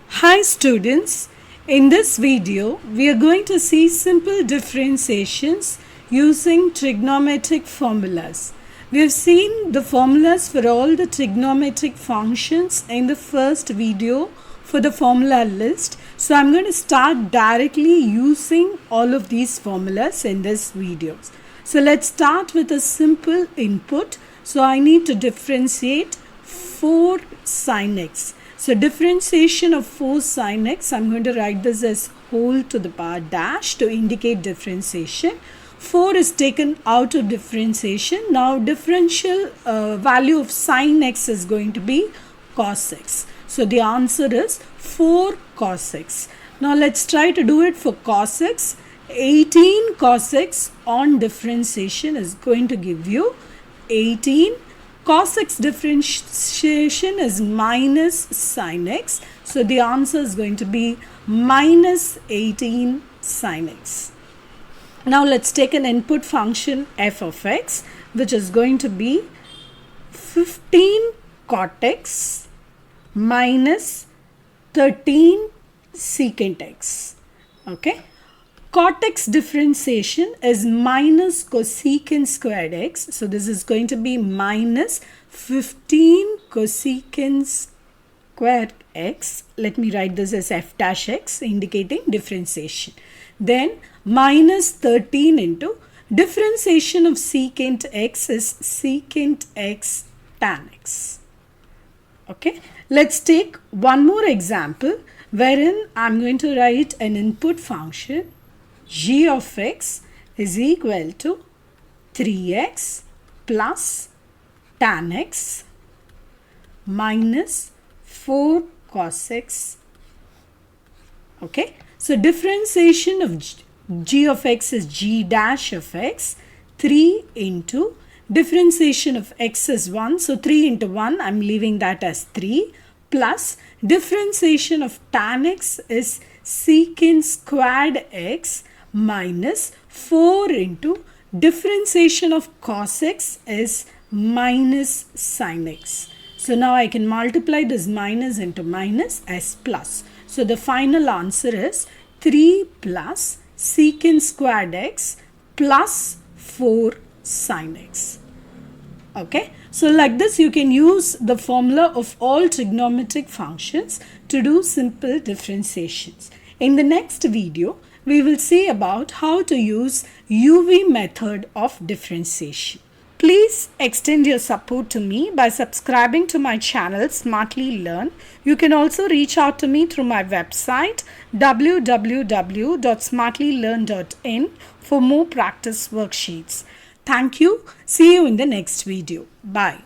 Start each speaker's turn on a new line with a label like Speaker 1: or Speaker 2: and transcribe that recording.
Speaker 1: Hi students, in this video we are going to see simple differentiations using trigonometric formulas. We have seen the formulas for all the trigonometric functions in the first video for the formula list. So I'm going to start directly using all of these formulas in this video. So let's start with a simple input. So I need to differentiate 4 sin x. So differentiation of 4 sin x, I'm going to write this as whole to the power dash to indicate differentiation. 4 is taken out of differentiation. Now differential value of sin x is going to be cos x. So the answer is 4 cos x. Now let's try to do it for cos x. 18 cos x on differentiation is going to give you 18. Cos x differentiation is minus sin x. So the answer is going to be minus 18 sin x. Now let's take an input function f of x, which is going to be 15 cot x minus 13 secant x. Okay. Cot x differentiation is minus cosecant squared x. So this is going to be minus 15 cosecant squared x. Let me write this as f dash x indicating differentiation. Then minus 13 into differentiation of secant x is secant x tan x. Okay. Let's take one more example wherein I'm going to write an input function g of x is equal to 3x plus tan x minus 4 cos x. Okay. So differentiation of g of x is g dash of x. 3 into differentiation of x is 1. So 3 into 1, I'm leaving that as 3, plus differentiation of tan x is secant squared x minus 4 into differentiation of cos x is minus sin x. So now I can multiply this minus into minus as plus. So the final answer is 3 plus secant squared x plus 4 sin x. Okay. So like this you can use the formula of all trigonometric functions to do simple differentiations. In the next video, we will see about how to use UV method of differentiation. Please extend your support to me by subscribing to my channel Smartly Learn. You can also reach out to me through my website www.smartlylearn.in for more practice worksheets. Thank you. See you in the next video. Bye.